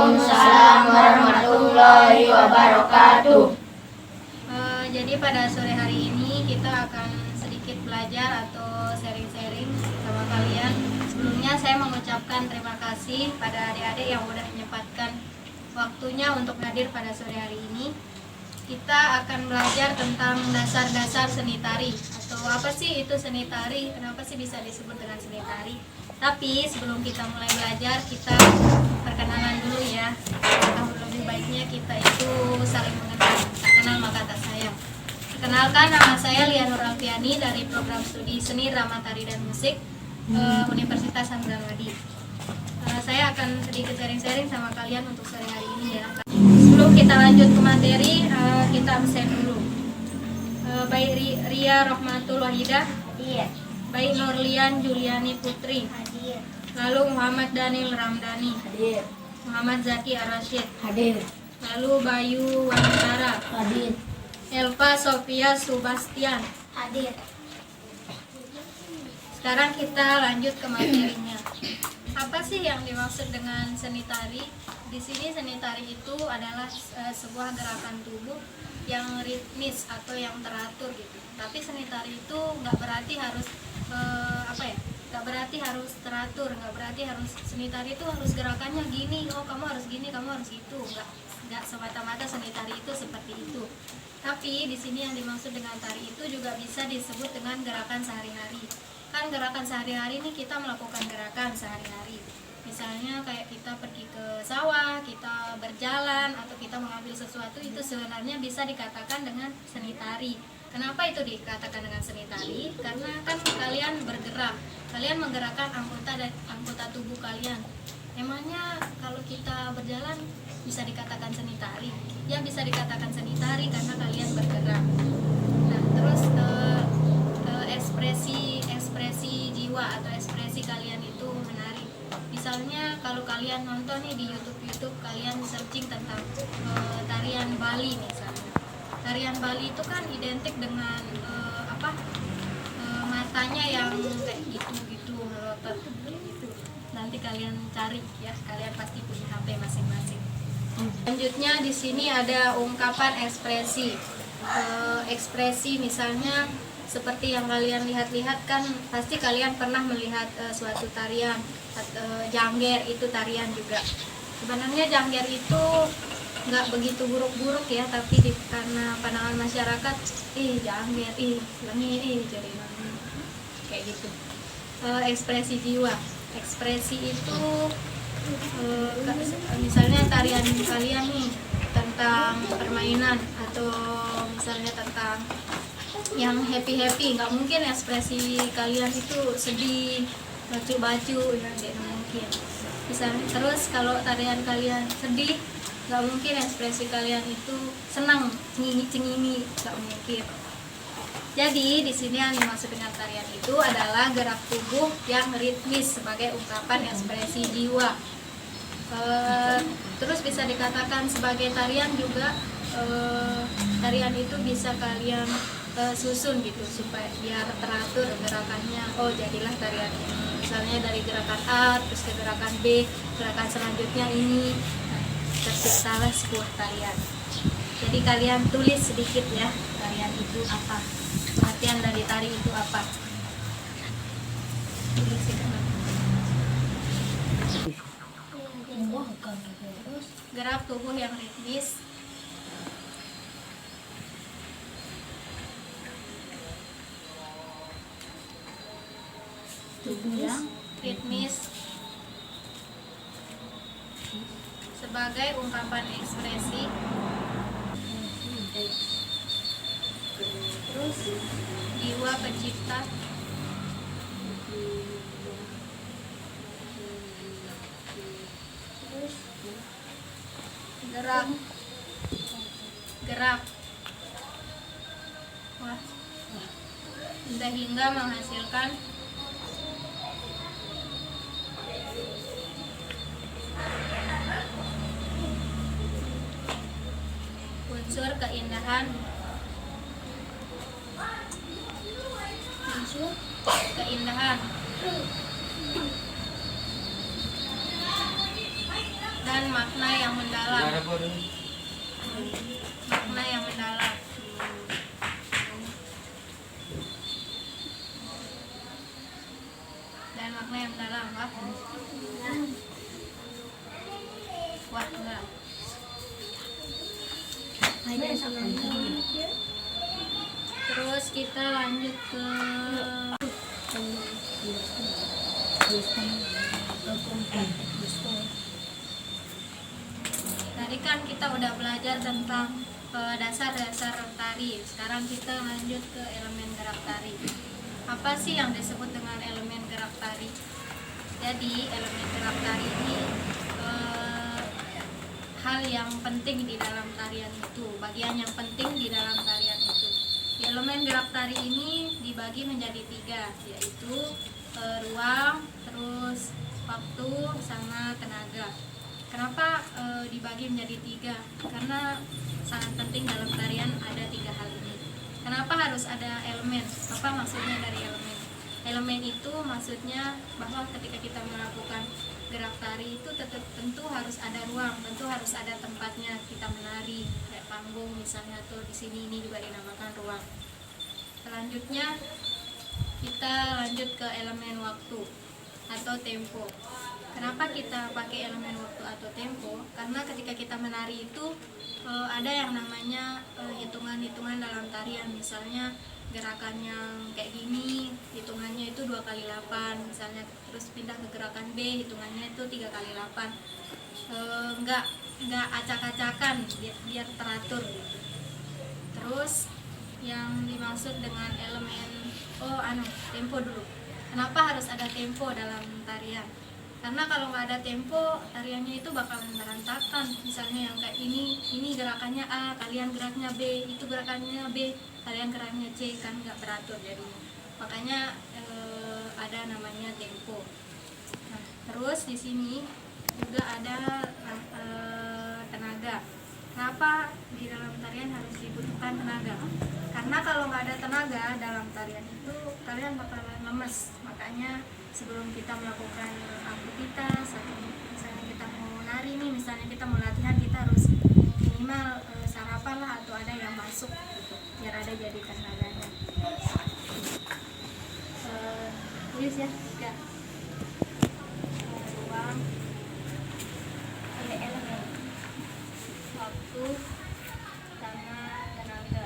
Waalaikumsalam warahmatullahi wabarakatuh. Jadi pada sore hari ini kita akan sedikit belajar atau sharing-sharing sama kalian. Sebelumnya saya mengucapkan terima kasih pada adik-adik yang sudah menyempatkan waktunya untuk hadir pada sore hari ini. Kita akan belajar tentang dasar-dasar seni tari. Atau apa sih itu seni tari? Kenapa sih bisa disebut dengan seni tari? Tapi sebelum kita mulai belajar, kita perkenalan dulu ya. Lebih baiknya kita itu saling mengenal. Tak kenal maka tak sayang. Perkenalkan, nama saya Lianur Alfiani dari program studi Seni Drama Tari dan Musik Universitas Hamzahwadi. Saya akan sedikit sharing-sharing sama kalian untuk sore hari ini ya. Sebelum kita lanjut ke materi, kita absen dulu. Baik Ria Rohmatul Wahidah, hadir. Baik Nurlian Juliani Putri, hadir. Lalu Muhammad Daniel Ramdhani, hadir. Muhammad Zaki Ar-Rasyid, hadir. Lalu Bayu Wanitara, hadir. Elva Sofia Subastian, hadir. Sekarang kita lanjut ke materinya. Apa sih yang dimaksud dengan seni tari? Di sini seni tari itu adalah sebuah gerakan tubuh yang ritmis atau yang teratur gitu. Tapi seni tari itu nggak berarti harus nggak berarti harus teratur, nggak berarti harus seni tari itu harus gerakannya gini. Oh kamu harus gini, kamu harus gitu. Nggak semata-mata seni tari itu seperti itu. Tapi di sini yang dimaksud dengan tari itu juga bisa disebut dengan gerakan sehari-hari. Kan gerakan sehari-hari ini kita melakukan gerakan sehari-hari. Misalnya kayak kita pergi ke sawah, kita berjalan, atau kita mengambil sesuatu, itu sebenarnya bisa dikatakan dengan seni tari. Kenapa itu dikatakan dengan seni tari? Karena kan kalian bergerak, kalian menggerakkan anggota tubuh kalian. Emangnya kalau kita berjalan bisa dikatakan seni tari? Ya bisa dikatakan seni tari karena kalian bergerak. Nah terus ekspresi jiwa atau ekspresi kalian itu menarik. Misalnya kalau kalian nonton nih di YouTube kalian searching tentang tarian Bali misalnya. Tarian Bali itu kan identik dengan matanya yang kayak gitu melotot gitu. Nanti kalian cari ya, kalian pasti punya HP masing-masing. Selanjutnya di sini ada ungkapan ekspresi. Ekspresi misalnya seperti yang kalian lihat-lihat kan pasti kalian pernah melihat suatu tarian jangger, itu tarian juga. Sebenarnya jangger itu nggak begitu buruk-buruk ya, tapi karena pandangan masyarakat jangger, lengi, jadi kayak gitu. Ekspresi jiwa, ekspresi itu misalnya tarian kalian nih tentang permainan atau misalnya tentang yang happy, nggak mungkin ekspresi kalian itu sedih, baju ya, nggak mungkin. Misalnya terus kalau tarian kalian sedih, nggak mungkin ekspresi kalian itu senang, cengimi, nggak mungkin. Jadi di sini yang dimaksud dengan tarian itu adalah gerak tubuh yang ritmis sebagai ungkapan ekspresi jiwa. Terus bisa dikatakan sebagai tarian juga. Tarian itu bisa kalian susun gitu supaya biar teratur gerakannya. Oh jadilah tarian ini, misalnya dari gerakan A terus ke gerakan B, gerakan selanjutnya ini, terciptalah sebuah tarian. Jadi kalian tulis sedikit ya, tarian itu apa, pengertian dari tari itu apa. Gerak tubuh yang ritmis, sebagai ungkapan ekspresi. Terus jiwa pencipta, terus gerak sehingga menghasilkan unsur keindahan, dan makna yang mendalam. Makna yang mendalam. Dan makna yang mendalam, Wah. Wah, enggak. Terus kita lanjut ke tadi kan kita udah belajar tentang dasar-dasar tari. Sekarang kita lanjut ke elemen gerak tari. Apa sih yang disebut dengan elemen gerak tari? Jadi elemen gerak tari ini hal yang penting di dalam tarian itu, bagian yang penting di dalam tarian itu. Di elemen gerak tari ini dibagi menjadi 3, yaitu ruang, terus waktu, sama tenaga. Kenapa dibagi menjadi 3? Karena sangat penting dalam tarian ada 3 hal ini. Kenapa harus ada elemen? Apa maksudnya dari elemen? Elemen itu maksudnya bahwa ketika kita melakukan gerak tari itu tentu harus ada ruang, tentu harus ada tempatnya kita menari, kayak panggung misalnya tuh di sini, ini juga dinamakan ruang. Selanjutnya kita lanjut ke elemen waktu atau tempo. Kenapa kita pakai elemen waktu atau tempo? Karena ketika kita menari itu ada yang namanya hitungan-hitungan dalam tarian. Misalnya gerakan yang kayak gini hitungannya itu 2 kali 8 misalnya, terus pindah ke gerakan B hitungannya itu 3 kali 8. Enggak acak-acakan, biar teratur gitu. Terus yang dimaksud dengan elemen tempo dulu. Kenapa harus ada tempo dalam tarian? Karena kalau nggak ada tempo, tariannya itu bakalan berantakan. Misalnya yang kayak ini gerakannya A, kalian geraknya B, itu gerakannya B, kalian geraknya C, kan nggak beratur jadinya. Makanya ada namanya tempo. Nah, terus di sini juga ada tenaga. Kenapa di dalam tarian harus dibutuhkan tenaga? Karena kalau nggak ada tenaga dalam tarian itu kalian bakalan lemes. Makanya sebelum kita melakukan aktivitas atau misalnya kita mau nari nih, misalnya kita mau latihan, kita harus minimal sarapan lah atau ada yang masuk gitu, biar ada jadi tenaganya. Tulis ya, 3. Ruang, elemen, waktu, sama tenaga.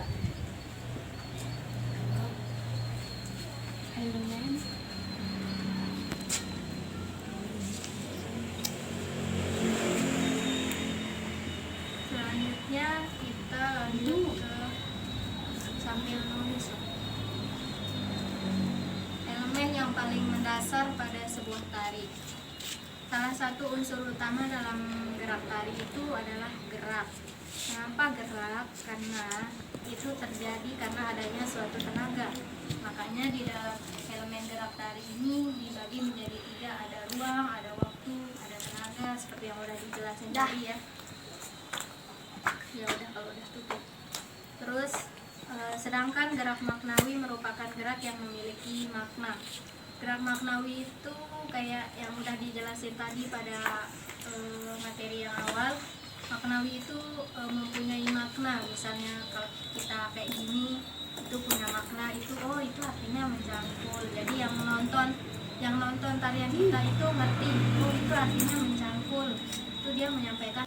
Elemen, selanjutnya kita lanjut ke sambil nulis. Elemen yang paling mendasar pada sebuah tari. Salah satu unsur utama dalam gerak tari itu adalah gerak. Kenapa gerak? Karena itu terjadi karena adanya suatu tenaga. Makanya di dalam elemen gerak tari ini dibagi menjadi 3, ada ruang, ada waktu, ada tenaga, seperti yang udah dijelasin tadi ya. Ya udah, kalau udah tutup. Terus sedangkan gerak maknawi merupakan gerak yang memiliki makna. Gerak maknawi itu kayak yang udah dijelasin tadi pada materi yang awal. Maknawi itu mempunyai makna. Misalnya kalau kita kayak gini itu punya makna, itu itu artinya mencangkul. Jadi yang nonton tarian kita itu ngerti, itu artinya mencangkul. Itu dia menyampaikan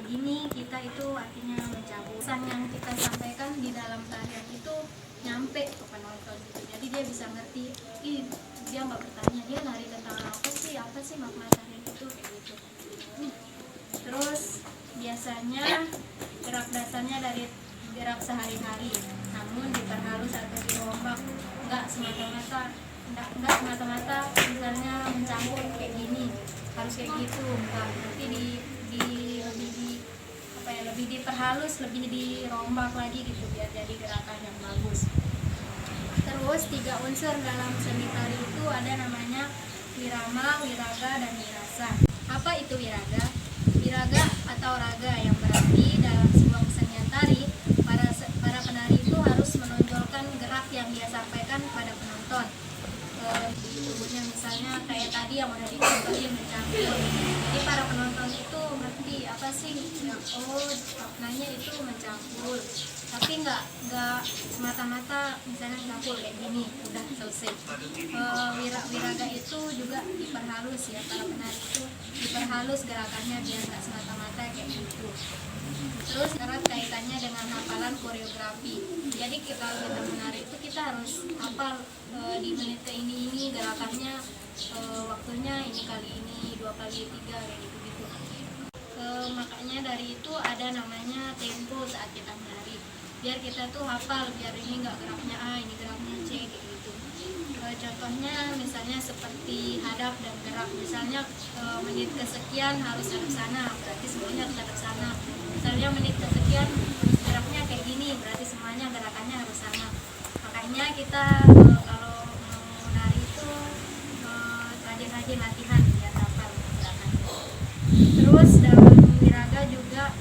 gini, kita itu artinya mencabut. Pesan yang kita sampaikan di dalam tarian itu nyampe ke penonton gitu. Jadi dia bisa ngerti. Dia nggak bertanya dia nari tentang apa sih makna tarian itu, kayak gitu. Terus biasanya gerak dasarnya dari gerak sehari-hari, namun diperhalus atau dirombak. Enggak semata-mata misalnya mencangkul kayak gini harus kayak gitu, enggak. Nanti lebih diperhalus, lebih dirombak lagi gitu biar jadi gerakan yang bagus. Terus 3 unsur dalam seni tari itu ada namanya wirama, wiraga, dan wirasa. Apa itu wiraga? Wiraga atau raga yang berarti dalam sebuah kesenian tari, para penari itu harus menonjolkan gerak yang dia sampaikan pada penonton. di tubuhnya, misalnya kayak tadi yang udah dicontohin mencangkul. Jadi para penonton itu ngerti apa sih yang maknanya itu mencangkul, tapi nggak semata-mata misalnya mencangkul kayak gini udah selesai. Wiraga itu juga diperhalus ya, para penari itu diperhalus gerakannya biar nggak semata-mata kayak gitu. Terus erat kaitannya dengan hafalan koreografi. Jadi kalau kita menari itu kita harus hafal di menit ke ini gerakannya, waktunya ini kali ini 2 kali 3 kayak gitu. Makanya dari itu ada namanya tempo saat kita menari. Biar kita tuh hafal, biar ini nggak geraknya A, ini geraknya C kayak gitu. Contohnya misalnya seperti hadap dan gerak. Misalnya menit kesekian harus hadap sana, berarti semuanya harus hadap sana. Misalnya menit kesekian geraknya kayak gini, berarti semuanya gerakannya harus sama. Makanya kita kalau mau menari itu rajin-rajin latihan biar hafal gerakannya. Terus dalam wiraga juga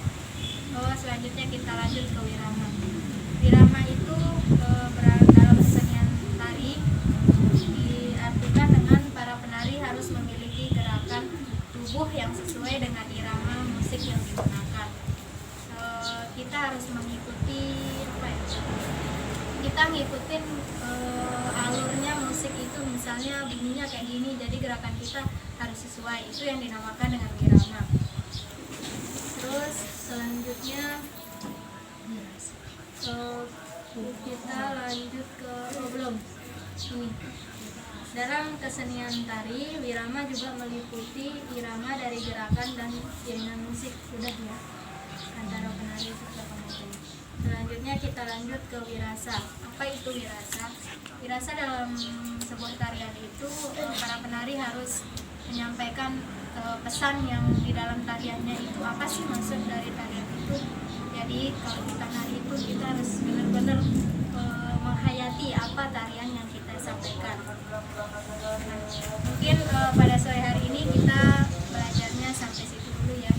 selanjutnya kita lanjut ke wirama. Wirama itu dalam kesenian tari diartikan dengan para penari harus memiliki gerakan tubuh yang sesuai dengan irama musik yang digunakan. Kita harus mengikuti kita ngikutin alurnya musik itu, misalnya bunyinya kayak gini, jadi gerakan kita harus sesuai. Itu yang dinamakan dengan wirama. Terus selanjutnya kita lanjut ke belum ini. Dalam kesenian tari, wirama juga meliputi irama dari gerakan dan iringan musik. Sudah ya, antara penari serta penonton. Selanjutnya kita lanjut ke wirasa. Apa itu wirasa? Wirasa dalam sebuah tarian itu para penari harus menyampaikan pesan yang di dalam tariannya itu. Apa sih maksud dari tarian itu? Jadi kalau kita nari itu kita harus benar-benar menghayati apa tarian yang kita sampaikan. Mungkin pada sore hari ini kita belajarnya sampai situ dulu ya.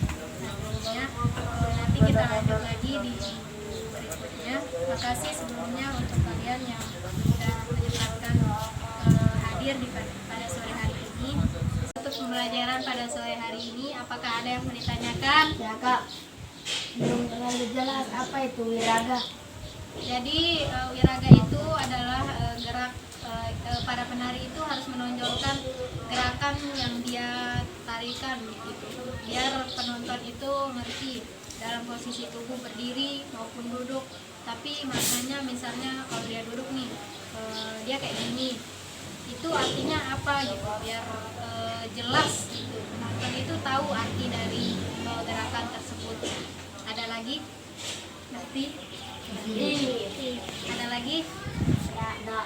Nanti kita lanjut lagi di berikutnya. Terima kasih sebelumnya untuk kalian yang sudah menyempatkan hadir pada sore hari ini. Untuk pembelajaran pada sore hari ini, apakah ada yang mau ditanyakan? Ya Kak, belum terlalu jelas apa itu wiraga. Jadi wiraga itu adalah gerak para penari itu harus menonjolkan gerakan yang dia tarikan gitu, biar penonton itu ngerti dalam posisi tubuh berdiri maupun duduk. Tapi maknanya misalnya kalau dia duduk nih, dia kayak gini, itu artinya apa gitu, biar jelas gitu, penonton itu tahu arti dari gerakan tersebut. Ada lagi? Ngerti? Ada lagi?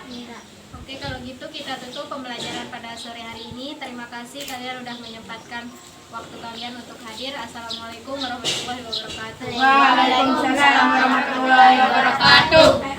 Tidak. Oke, kalau gitu kita tutup pembelajaran pada sore hari ini. Terima kasih kalian udah menyempatkan waktu kalian untuk hadir. Assalamualaikum warahmatullahi wabarakatuh. Waalaikumsalam warahmatullahi wabarakatuh.